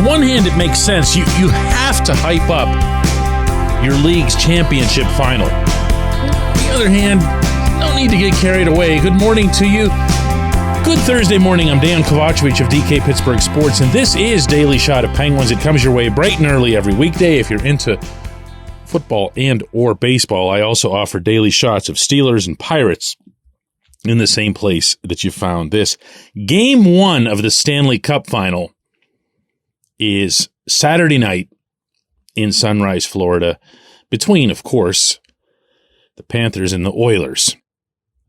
one hand, it makes sense. You have to hype up your league's championship final. On the other hand, no need to get carried away. Good morning to you. Good Thursday morning. I'm Dejan Kovacevic of DK Pittsburgh Sports, and this is Daily Shot of Penguins. It comes your way bright and early every weekday if you're into football and or baseball. I also offer daily shots of Steelers and Pirates in the same place that you found this. Game 1 of the Stanley Cup final is Saturday night in Sunrise, Florida, between, of course, the Panthers and the Oilers.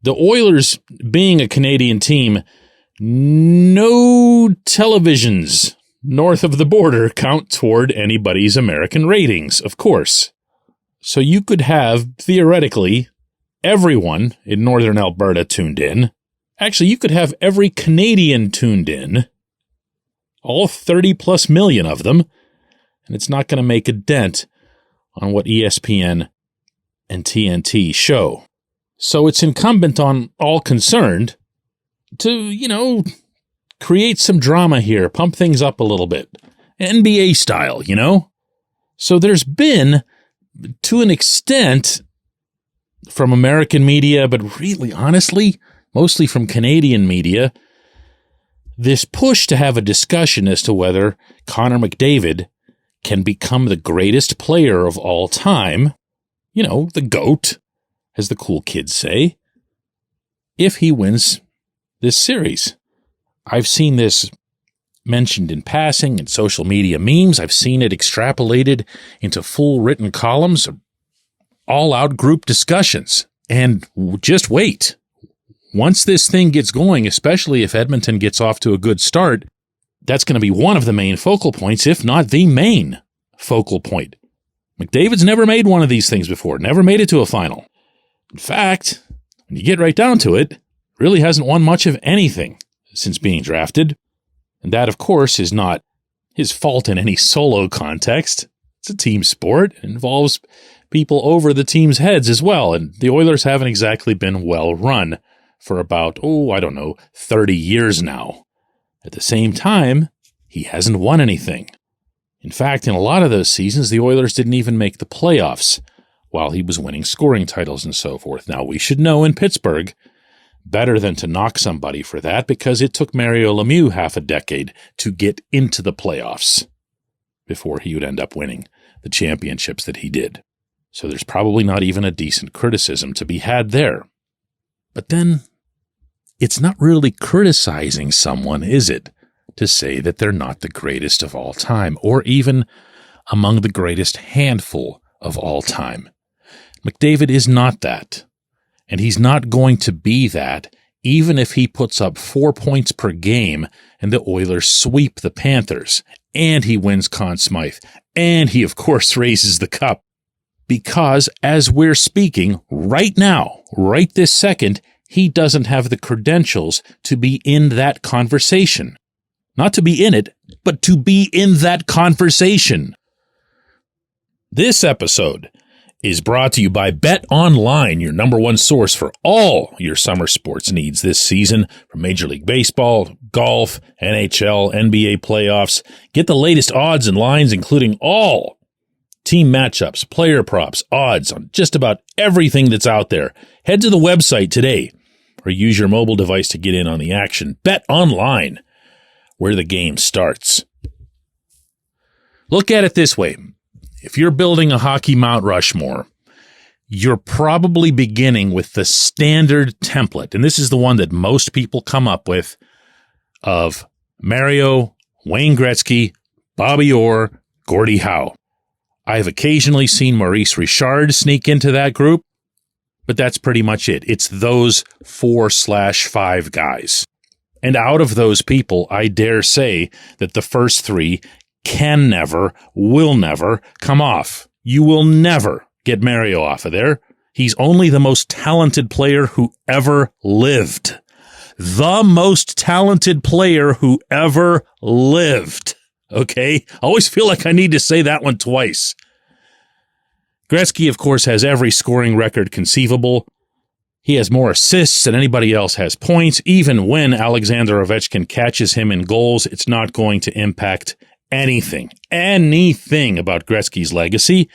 The Oilers, being a Canadian team, no televisions north of the border count toward anybody's American ratings, of course. So you could have, theoretically, everyone in northern Alberta tuned in. Actually, you could have every Canadian tuned in, all 30-plus million of them, and it's not going to make a dent on what ESPN and TNT show. So it's incumbent on all concerned to, create some drama here, pump things up a little bit, NBA style, So there's been, to an extent, from American media, but really, honestly, mostly from Canadian media, this push to have a discussion as to whether Connor-McDavid can become the greatest player of all time, the GOAT, as the cool kids say, if he wins this series. I've seen this mentioned in passing in social media memes. I've seen it extrapolated into full written columns, all-out group discussions. And just wait. Once this thing gets going, especially if Edmonton gets off to a good start, that's going to be one of the main focal points, if not the main focal point. McDavid's never made one of these things before, never made it to a final. In fact, when you get right down to it, really hasn't won much of anything since being drafted. And that, of course, is not his fault in any solo context. It's a team sport. It involves people over the team's heads as well. And the Oilers haven't exactly been well run for about, 30 years now. At the same time, he hasn't won anything. In fact, in a lot of those seasons, the Oilers didn't even make the playoffs while he was winning scoring titles and so forth. Now, we should know in Pittsburgh, better than to knock somebody for that, because it took Mario Lemieux half a decade to get into the playoffs before he would end up winning the championships that he did. So there's probably not even a decent criticism to be had there. But then, it's not really criticizing someone, is it, to say that they're not the greatest of all time, or even among the greatest handful of all time. McDavid is not that. And he's not going to be that, even if he puts up 4 points per game and the Oilers sweep the Panthers, and he wins Conn Smythe, and he, of course, raises the cup. Because, as we're speaking right now, right this second, he doesn't have the credentials to be in that conversation. Not to be in it, but to be in that conversation. This episode is brought to you by Bet Online, your number one source for all your summer sports needs this season, from Major League Baseball, golf, NHL, NBA playoffs. Get the latest odds and lines, including all team matchups, player props, odds on just about everything that's out there. Head to the website today or use your mobile device to get in on the action. Bet Online, where the game starts. Look at it this way. If you're building a hockey Mount Rushmore, you're probably beginning with the standard template, and this is the one that most people come up with, of Mario, Wayne Gretzky, Bobby Orr, Gordie Howe. I've occasionally seen Maurice Richard sneak into that group, but that's pretty much it. It's those 4/5 guys. And out of those people, I dare say that the first 3 can never, will never come off. You will never get Mario off of there. He's only the most talented player who ever lived. The most talented player who ever lived. Okay? I always feel like I need to say that one twice. Gretzky, of course, has every scoring record conceivable. He has more assists than anybody else has points. Even when Alexander Ovechkin catches him in goals, it's not going to impact anything about Gretzky's legacy,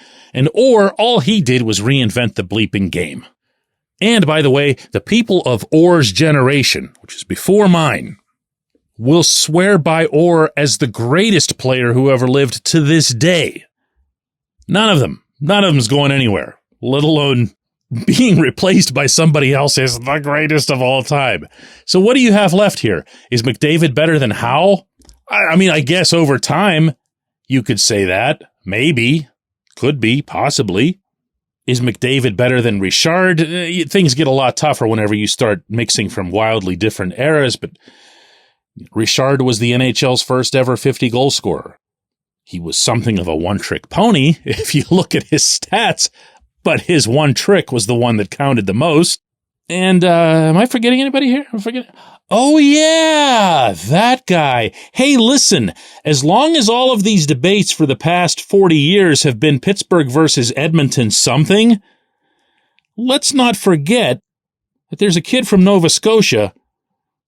or all he did was reinvent the bleeping game. And by the way, the people of Orr's generation, which is before mine, will swear by Orr as the greatest player who ever lived to this day. None of them's going anywhere, let alone being replaced by somebody else as the greatest of all time. So what do you have left here? Is McDavid better than Howe? I mean, I guess over time you could say that. Maybe. Could be. Possibly. Is McDavid better than Richard? Things get a lot tougher whenever you start mixing from wildly different eras, but Richard was the NHL's first ever 50 goal scorer. He was something of a one-trick pony if you look at his stats, but his one trick was the one that counted the most. And am I forgetting anybody here? Oh, yeah, that guy. Hey, listen, as long as all of these debates for the past 40 years have been Pittsburgh versus Edmonton something, let's not forget that there's a kid from Nova Scotia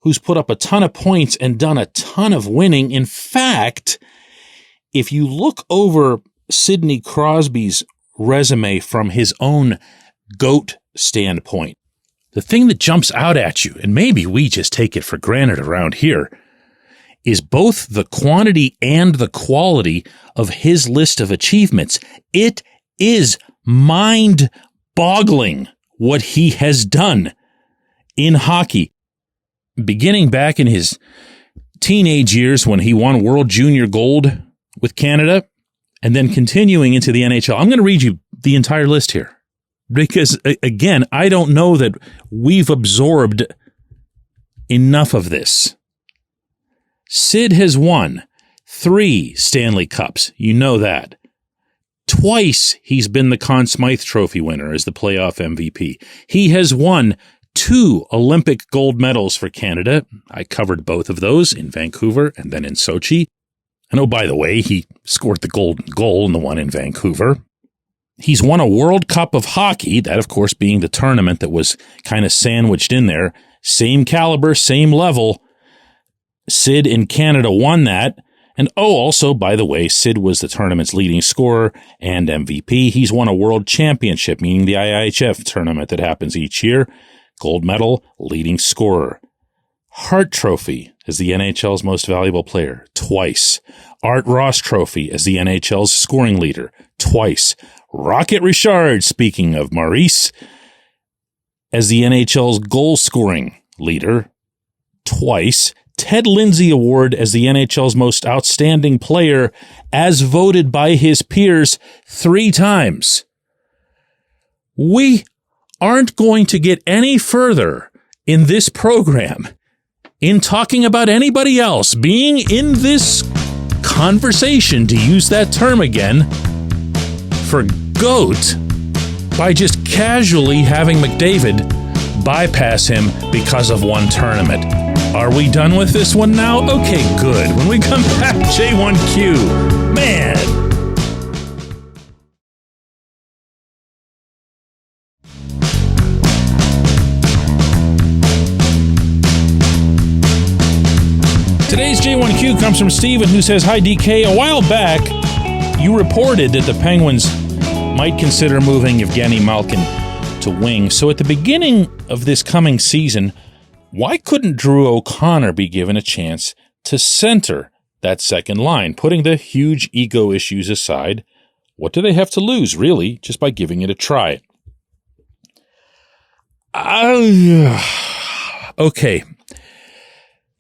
who's put up a ton of points and done a ton of winning. In fact, if you look over Sidney Crosby's resume from his own GOAT standpoint, the thing that jumps out at you, and maybe we just take it for granted around here, is both the quantity and the quality of his list of achievements. It is mind-boggling what he has done in hockey. Beginning back in his teenage years when he won World Junior Gold with Canada, and then continuing into the NHL. I'm going to read you the entire list here because, again, I don't know that we've absorbed enough of this. Sid has won 3 Stanley Cups. You know that. Twice he's been the Conn Smythe Trophy winner as the playoff MVP. He has won 2 Olympic gold medals for Canada. I covered both of those in Vancouver and then in Sochi. And oh, by the way, he scored the golden goal in the one in Vancouver. He's won a World Cup of Hockey, that of course being the tournament that was kind of sandwiched in there. Same caliber, same level. Sid in Canada won that. And oh, also, by the way, Sid was the tournament's leading scorer and MVP. He's won a World Championship, meaning the IIHF tournament that happens each year. Gold medal, leading scorer. Hart Trophy as the NHL's most valuable player, twice. Art Ross Trophy as the NHL's scoring leader, twice. Rocket Richard, speaking of Maurice, as the NHL's goal-scoring leader, twice. Ted Lindsay Award as the NHL's most outstanding player, as voted by his peers 3 times. We aren't going to get any further in this program in talking about anybody else being in this conversation, to use that term again, for GOAT by just casually having McDavid bypass him because of one tournament. Are we done with this one now? Okay, good. When we come back, J1Q, man. Today's J1Q comes from Steven, who says, "Hi DK, a while back you reported that the Penguins might consider moving Evgeny Malkin to wing. So at the beginning of this coming season, why couldn't Drew O'Connor be given a chance to center that second line? Putting the huge ego issues aside, what do they have to lose, really, just by giving it a try?" Okay.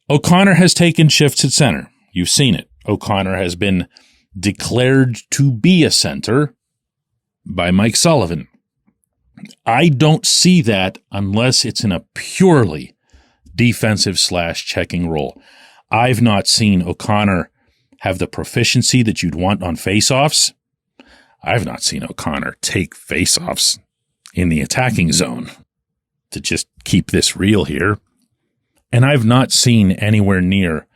O'Connor has taken shifts at center. You've seen it. O'Connor has been declared to be a center by Mike Sullivan. I don't see that unless it's in a purely defensive/checking role. I've not seen O'Connor have the proficiency that you'd want on faceoffs. I've not seen O'Connor take faceoffs in the attacking zone, to just keep this real here. And I've not seen anywhere near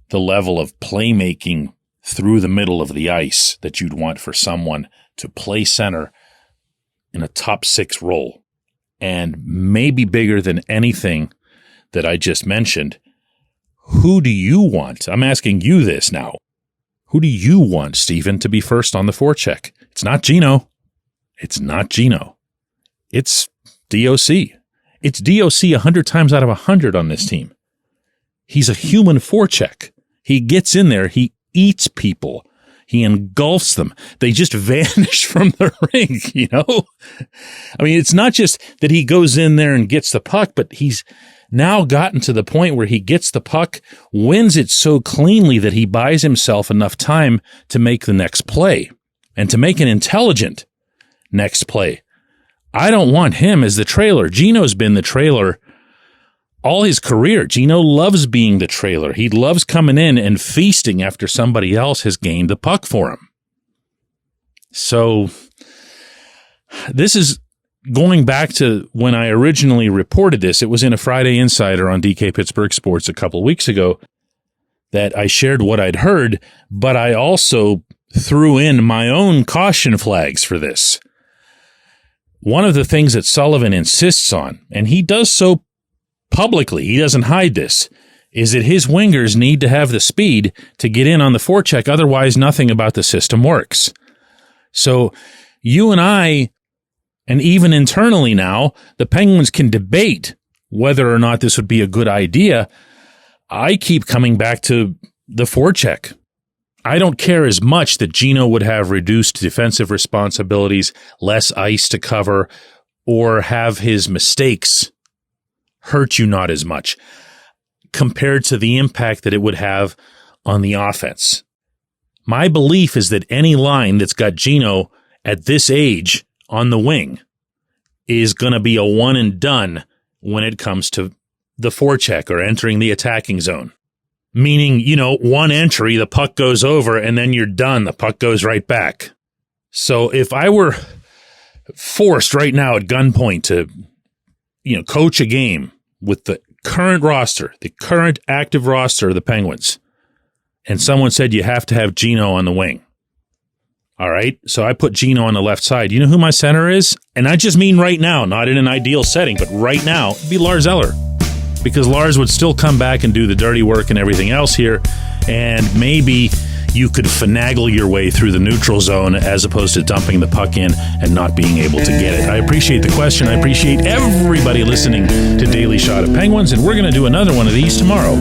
the level of playmaking through the middle of the ice that you'd want for someone to play center in a top 6 role. And maybe bigger than anything that I just mentioned, who do you want? I'm asking you this now. Who do you want, Stephen, to be first on the forecheck? It's not Gino. It's not Gino. It's DOC. It's DOC 100 times out of 100 on this team. He's a human forecheck. He gets in there. He eats people. He engulfs them. They just vanish from the rink, you know? I mean, it's not just that he goes in there and gets the puck, but he's now gotten to the point where he gets the puck, wins it so cleanly that he buys himself enough time to make the next play and to make an intelligent next play. I don't want him as the trailer. Gino's been the trailer all his career. Gino loves being the trailer. He loves coming in and feasting after somebody else has gained the puck for him. So this is going back to when I originally reported this. It was in a Friday Insider on DK Pittsburgh Sports a couple weeks ago that I shared what I'd heard, but I also threw in my own caution flags for this. One of the things that Sullivan insists on, and he does so publicly, he doesn't hide this, is that his wingers need to have the speed to get in on the forecheck. Otherwise, nothing about the system works. So you and I, and even internally now, the Penguins can debate whether or not this would be a good idea. I keep coming back to the forecheck. I don't care as much that Gino would have reduced defensive responsibilities, less ice to cover, or have his mistakes hurt you not as much compared to the impact that it would have on the offense. My belief is that any line that's got Gino at this age on the wing is going to be a one and done when it comes to the forecheck or entering the attacking zone. Meaning, you know, one entry, the puck goes over, and then you're done. The puck goes right back. So if I were forced right now at gunpoint to, you know, coach a game with the current roster, the current active roster of the Penguins, and someone said you have to have Gino on the wing. All right, so I put Gino on the left side. You know who my center is? And I just mean right now, not in an ideal setting, but right now, it'd be Lars Eller. Because Lars would still come back and do the dirty work and everything else here, and maybe you could finagle your way through the neutral zone as opposed to dumping the puck in and not being able to get it. I appreciate the question. I appreciate everybody listening to Daily Shot of Penguins, and we're going to do another one of these tomorrow.